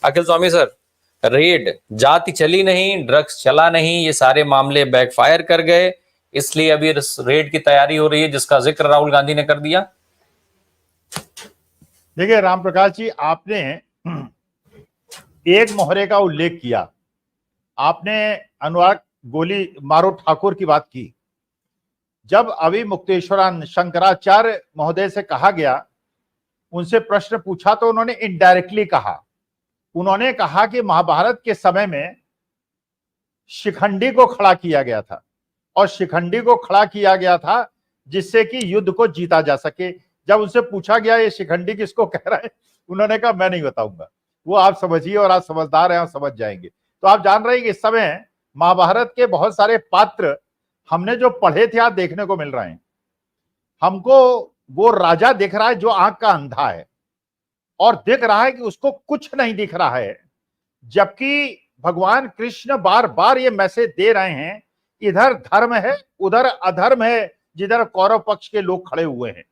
अखिल स्वामी sir, red जाति चली नहीं, ड्रग्स चला नहीं, ये सारे मामले बैकफायर कर गए, इसलिए अभी रेड की तैयारी हो रही है जिसका जिक्र राहुल गांधी ने कर दिया। देखिए राम प्रकाश जी, आपने एक मोहरे का उल्लेख किया। आपने अनुराग गोली मारो ठाकुर की बात की। जब अभी मुक्तेश्वरान शंकराचार्य महोदय से कहा गया, उनसे प्रश्न पूछा तो उन्होंने इनडायरेक्टली कहा, उन्होंने कहा कि महाभारत के समय में शिखंडी को खड़ा किया गया था और शिखंडी को खड़ा किया गया था जिससे कि युद्ध को जीता जा सके। जब उनसे पूछा गया ये शिखंडी किसको कह रहा है, उन्होंने कहा मैं नहीं बताऊंगा, वो आप समझिए और आप समझदार हैं, आप समझ जाएंगे। तो आप जान रहे हैं कि इस समय महाभारत के बहुत सारे पात्र हमने जो पढ़े थे आज देखने को मिल रहे हैं। हमको वो राजा दिख रहा है जो आंख का अंधा है और दिख रहा है कि उसको कुछ नहीं दिख रहा है, जबकि भगवान कृष्ण बार बार ये मैसेज दे रहे हैं, इधर धर्म है उधर अधर्म है, जिधर कौरव पक्ष के लोग खड़े हुए हैं।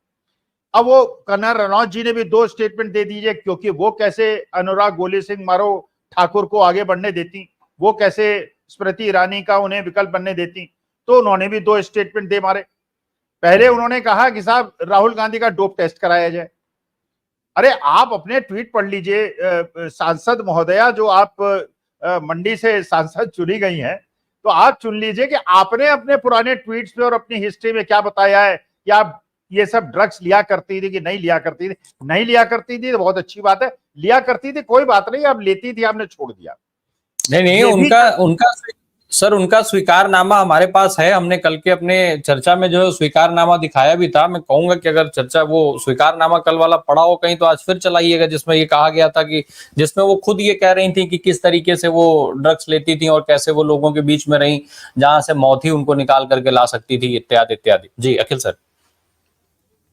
अब वो कंगना रनौत जी ने भी 2 स्टेटमेंट दे दीजिए, क्योंकि वो कैसे अनुराग गोली सिंह मारो ठाकुर को आगे बढ़ने देती, वो कैसे स्मृति ईरानी का उन्हें विकल्प बनने देती, तो उन्होंने भी 2 स्टेटमेंट दे मारे। पहले उन्होंने कहा कि साहब राहुल गांधी का डोप टेस्ट कराया जाए। अरे आप अपने ट्वीट पढ़ लीजिए, सांसद महोदया जो आप मंडी से सांसद चुनी गई हैं, तो आप चुन लीजिए कि आपने अपने पुराने ट्वीट्स पे और अपनी हिस्ट्री में क्या बताया है कि आप ये सब ड्रग्स लिया करती थी कि नहीं लिया करती थी। नहीं लिया करती थी तो बहुत अच्छी बात है, लिया करती थी कोई बात नहीं, आप लेती थी आपने छोड़ दिया। नहीं, उनका स्वीकारनामा हमारे पास है। हमने कल के अपने चर्चा में जो स्वीकारनामा दिखाया भी था। मैं कहूंगा कि अगर चर्चा वो स्वीकारनामा कल वाला पढ़ा हो कहीं तो आज फिर चलाइएगा, जिसमें ये कहा गया था कि जिसमें वो खुद ये कह रही थी कि किस तरीके से वो ड्रग्स लेती थी और कैसे वो लोगों के बीच में रही जहां से मौत ही उनको निकाल करके ला सकती थी, इत्यादि इत्यादि। जी अखिल सर।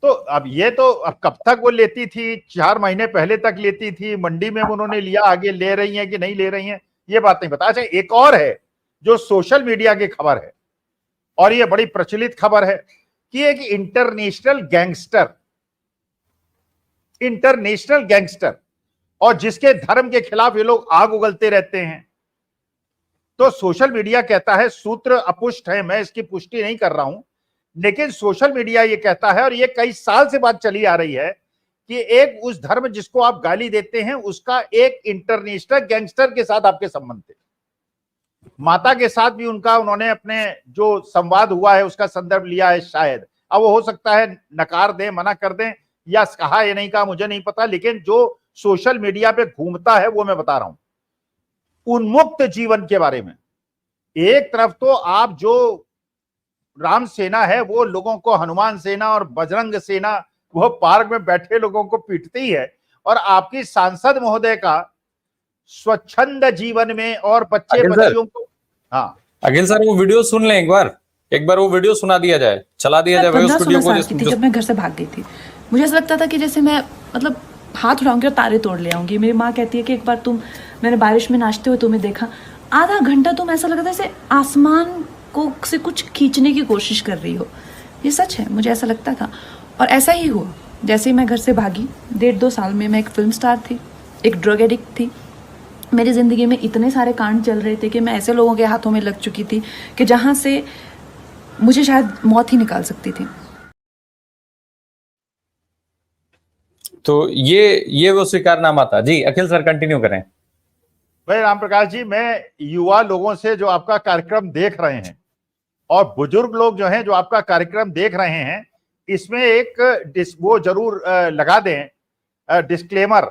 तो अब ये तो अब कब तक वो लेती थी, 4 महीने पहले तक लेती थी, मंडी में उन्होंने लिया, आगे ले रही हैं कि नहीं ले रही हैं ये बात नहीं पता। अच्छा, एक और है जो सोशल मीडिया की खबर है और ये बड़ी प्रचलित खबर है कि एक इंटरनेशनल गैंगस्टर और जिसके धर्म के खिलाफ ये लोग आग उगलते रहते हैं। तो सोशल मीडिया कहता है, सूत्र अपुष्ट है, मैं इसकी पुष्टि नहीं कर रहा हूं, लेकिन सोशल मीडिया ये कहता है और ये कई साल से बात चली आ रही है कि एक उस धर्म जिसको आप गाली देते हैं उसका एक इंटरनेशनल गैंगस्टर के साथ आपके संबंध थे। माता के साथ भी उन्होंने अपने जो संवाद हुआ है उसका संदर्भ लिया है शायद। अब वो हो सकता है नकार दें, मना कर दें, या कहा ये नहीं कहा मुझे नहीं पता, लेकिन जो सोशल मीडिया पे घूमता है वो मैं बता रहा हूं। उन्मुक्त जीवन के बारे में एक तरफ तो आप जो राम सेना है वो लोगों को, हनुमान सेना और बजरंग सेना वो पार्क में बैठे लोगों को पीटती है, और आपकी सांसद महोदय का स्वच्छंद जीवन में और बच्चे बच्चियों को। हाँ अखिल सर, वो वीडियो सुन लें, एक बार वो वीडियो सुना दिया जाए, चला दिया जाए उस वीडियो को। जब मैं घर से भाग गई थी मुझे ऐसा लगता था कि जैसे मैं मतलब हाथ उठाऊंगी और तारे तोड़ ले आऊंगी। मेरी माँ कहती है कि एक बार मैंने बारिश में नाचते हुए तुम्हें देखा, आधा घंटा तुम ऐसा लगता है जैसे आसमान को से कुछ खींचने की कोशिश कर रही हो। ये सच है, मुझे ऐसा लगता था और ऐसा ही हुआ। जैसे ही मैं घर से भागी, 1.5-2 साल में मैं एक फिल्म स्टार थी, एक ड्रग एडिक्ट थी। मेरी ज़िंदगी में इतने सारे कांड चल रहे थे कि मैं ऐसे लोगों के हाथों में लग चुकी थी कि जहाँ से मुझे शायद मौत ही निकाल सकती थी। तो ये वो स्वीकारनामा था। जी अखिल सर कंटिन्यू करें। भाई राम प्रकाश जी, मैं युवा लोगों से जो आपका कार्यक्रम देख रहे हैं और बुजुर्ग लोग जो हैं जो आपका कार्यक्रम देख रहे हैं, इसमें एक वो जरूर लगा दें डिस्क्लेमर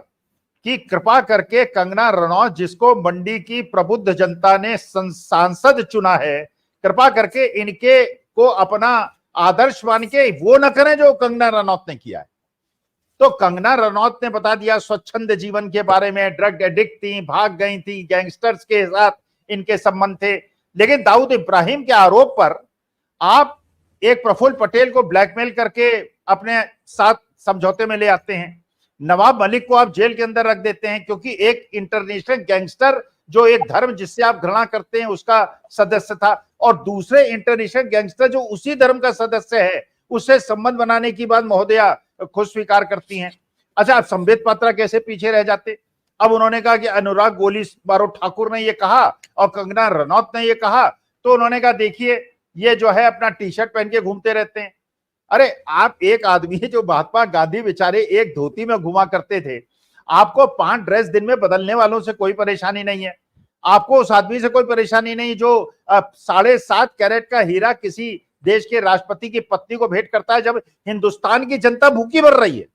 कि कृपा करके कंगना रनौत, जिसको मंडी की प्रबुद्ध जनता ने सांसद चुना है, कृपा करके इनके को अपना आदर्श मान के वो न करें जो कंगना रनौत ने किया है। तो कंगना रनौत ने बता दिया स्वच्छंद जीवन के बारे में, ड्रग एडिक्ट थी, भाग गई थी, गैंगस्टर्स के साथ इनके संबंध थे। लेकिन दाऊद इब्राहिम के आरोप पर आप एक प्रफुल्ल पटेल को ब्लैकमेल करके अपने साथ समझौते में ले आते हैं। नवाब मलिक को आप जेल के अंदर रख देते हैं क्योंकि एक इंटरनेशनल गैंगस्टर जो एक धर्म जिससे आप घृणा करते हैं उसका सदस्य था, और दूसरे इंटरनेशनल गैंगस्टर जो उसी धर्म का सदस्य है उससे संबंध बनाने की बात महोदया खुद स्वीकार करती हैं। अच्छा, आप संबित पात्रा कैसे पीछे रह जाते? अब उन्होंने कहा कि अनुराग गोली मारो ठाकुर ने ये कहा और कंगना रनौत ने ये कहा, तो उन्होंने कहा देखिए ये जो है अपना टी शर्ट पहन के घूमते रहते हैं। अरे आप एक आदमी जो महात्मा गांधी बेचारे एक धोती में घुमा करते थे, आपको 5 ड्रेस दिन में बदलने वालों से कोई परेशानी नहीं है, आपको उस आदमी से कोई परेशानी नहीं जो 7.5 कैरेट का हीरा किसी देश के राष्ट्रपति की पत्नी को भेंट करता है, जब हिंदुस्तान की जनता भूखी मर रही है,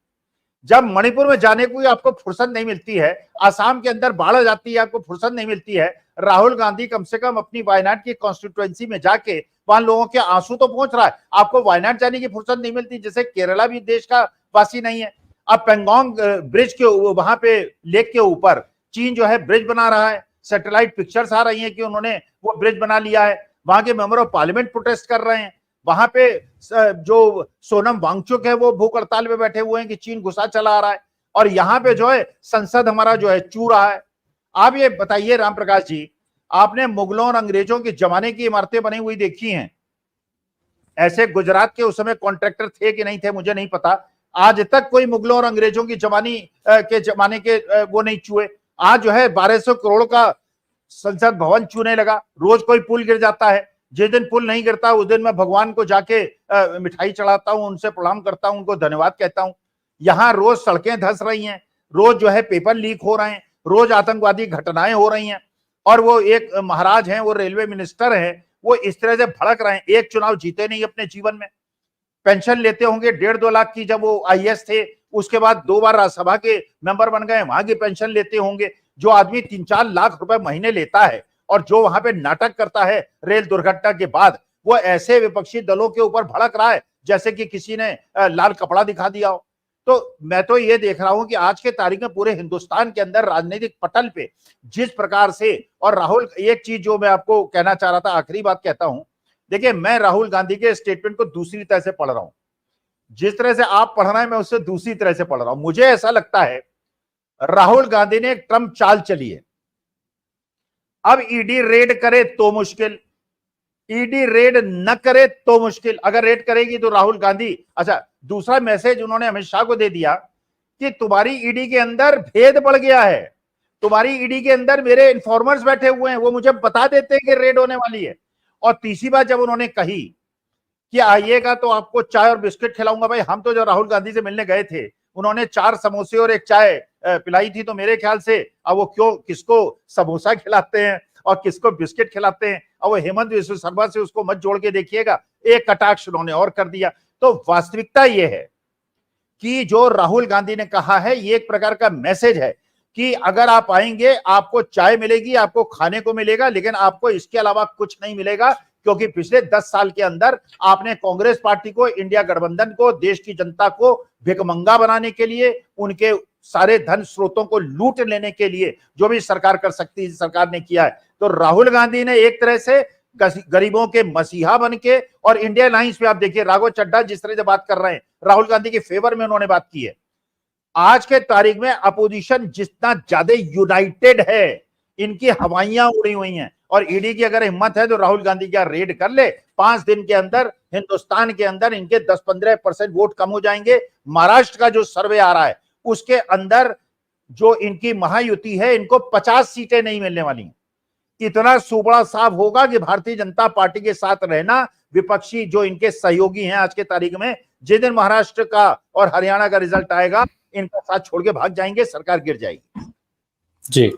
जब मणिपुर में जाने को आपको फुर्सत नहीं मिलती है, आसाम के अंदर बाढ़ आ जाती है आपको फुर्सत नहीं मिलती है। राहुल गांधी कम से कम अपनी वायनाड की कॉन्स्टिट्यूएंसी में जाके वहां लोगों के आंसू तो पहुंच रहा है, आपको वायनाड जाने की फुर्सत नहीं मिलती, जैसे केरला भी देश का वासी नहीं है। अब पेंगोंग ब्रिज के वहां पे लेक के ऊपर चीन जो है ब्रिज बना रहा है, सैटेलाइट पिक्चर्स आ रही है कि उन्होंने वो ब्रिज बना लिया है, वहां के मेंबर ऑफ पार्लियामेंट प्रोटेस्ट कर रहे हैं, वहां पे जो सोनम वांगचुक है वो भूख हड़ताल में बैठे हुए हैं कि चीन घुसा चला आ रहा है, और यहाँ पे जो है संसद हमारा जो है चू रहा है। आप ये बताइए राम प्रकाश जी, आपने मुगलों और अंग्रेजों के जमाने की इमारतें बनी हुई देखी हैं? ऐसे गुजरात के उस समय कॉन्ट्रैक्टर थे कि नहीं थे मुझे नहीं पता, आज तक कोई मुगलों और अंग्रेजों की जमाने के वो नहीं छुए। आज जो है 1200 करोड़ का संसद भवन छूने लगा, रोज कोई पुल गिर जाता है, जिस दिन पुल नहीं गिरता उस दिन मैं भगवान को जाके मिठाई चढ़ाता हूं, उनसे प्रणाम करता हूं, उनको धन्यवाद कहता हूं। यहाँ रोज सड़कें धंस रही हैं, रोज जो है पेपर लीक हो रहे हैं, रोज आतंकवादी घटनाएं हो रही हैं, और वो एक महाराज हैं, वो रेलवे मिनिस्टर हैं, वो इस तरह से भड़क रहे हैं। एक चुनाव जीते नहीं अपने जीवन में, पेंशन लेते होंगे 1.5-2 लाख की, जब वो आईएएस थे उसके बाद 2 बार राज्यसभा के मेंबर बन गए, वहां की पेंशन लेते होंगे। जो आदमी 3-4 लाख रुपए महीने लेता है और जो वहां पे नाटक करता है रेल दुर्घटना के बाद, वो ऐसे विपक्षी दलों के ऊपर भड़क रहा है जैसे कि किसी ने लाल कपड़ा दिखा दिया हो। तो मैं तो ये देख रहा हूं कि आज के तारीख में पूरे हिंदुस्तान के अंदर राजनीतिक पटल पे जिस प्रकार से, और राहुल, एक चीज जो मैं आपको कहना चाह रहा था, आखिरी बात कहता हूं, देखिए मैं राहुल गांधी के स्टेटमेंट को दूसरी तरह से पढ़ रहा हूं, जिस तरह से आप पढ़ रहे हैं मैं उससे दूसरी तरह से पढ़ रहा हूं। मुझे ऐसा लगता है राहुल गांधी ने एक ट्रम्प चाल चली है, अब ईडी रेड करे तो मुश्किल, ईडी रेड न करे तो मुश्किल, अगर रेड करेगी तो राहुल गांधी, अच्छा दूसरा मैसेज उन्होंने अमित शाह को दे दिया कि तुम्हारी ईडी के अंदर भेद बढ़ गया है, तुम्हारी ईडी के अंदर मेरे इन्फॉर्मर्स बैठे हुए हैं, वो मुझे बता देते हैं कि रेड होने वाली है। और तीसरी बात जब उन्होंने कही कि आइएगा तो आपको चाय और बिस्किट खिलाऊंगा, भाई हम तो जब राहुल गांधी से मिलने गए थे उन्होंने 4 समोसे और 1 चाय पिलाई थी, तो मेरे ख्याल से अब वो क्यों किसको समोसा खिलाते हैं और किसको बिस्किट खिलाते हैं, और वो हेमंत विश्व शर्मा से उसको मत जोड़ के देखिएगा, एक कटाक्ष उन्होंने और कर दिया। तो वास्तविकता ये है कि जो राहुल गांधी ने कहा है ये एक प्रकार का मैसेज है कि अगर आप आएंगे आपको चाय मिलेगी, आपको खाने को मिलेगा, लेकिन आपको इसके अलावा कुछ नहीं मिलेगा, क्योंकि पिछले 10 साल के अंदर आपने कांग्रेस पार्टी को, इंडिया गठबंधन को, देश की जनता को भिखमंगा बनाने के लिए, उनके सारे धन स्रोतों को लूट लेने के लिए जो भी सरकार कर सकती है सरकार ने किया है। तो राहुल गांधी ने एक तरह से गरीबों के मसीहा बन के, और इंडिया अलायंस पे आप देखिए राघव चड्ढा जिस तरह से बात कर रहे हैं, राहुल गांधी के फेवर में उन्होंने बात की है। आज के तारीख में अपोजिशन जितना ज्यादा यूनाइटेड है, इनकी हवाइयां उड़ी हुई हैं, और ईडी की अगर हिम्मत है तो राहुल गांधी क्या रेड कर ले, 5 दिन के अंदर हिंदुस्तान के अंदर इनके 10-15% वोट कम हो जाएंगे। महाराष्ट्र का जो सर्वे आ रहा है उसके अंदर जो इनकी महायुति है, इनको 50 सीटें नहीं मिलने वाली। इतना सुबड़ा साफ होगा कि भारतीय जनता पार्टी के साथ रहना, विपक्षी जो इनके सहयोगी हैं आज के तारीख में, जिस दिन महाराष्ट्र का और हरियाणा का रिजल्ट आएगा, इनका साथ छोड़ के भाग जाएंगे, सरकार गिर जाएगी। जी।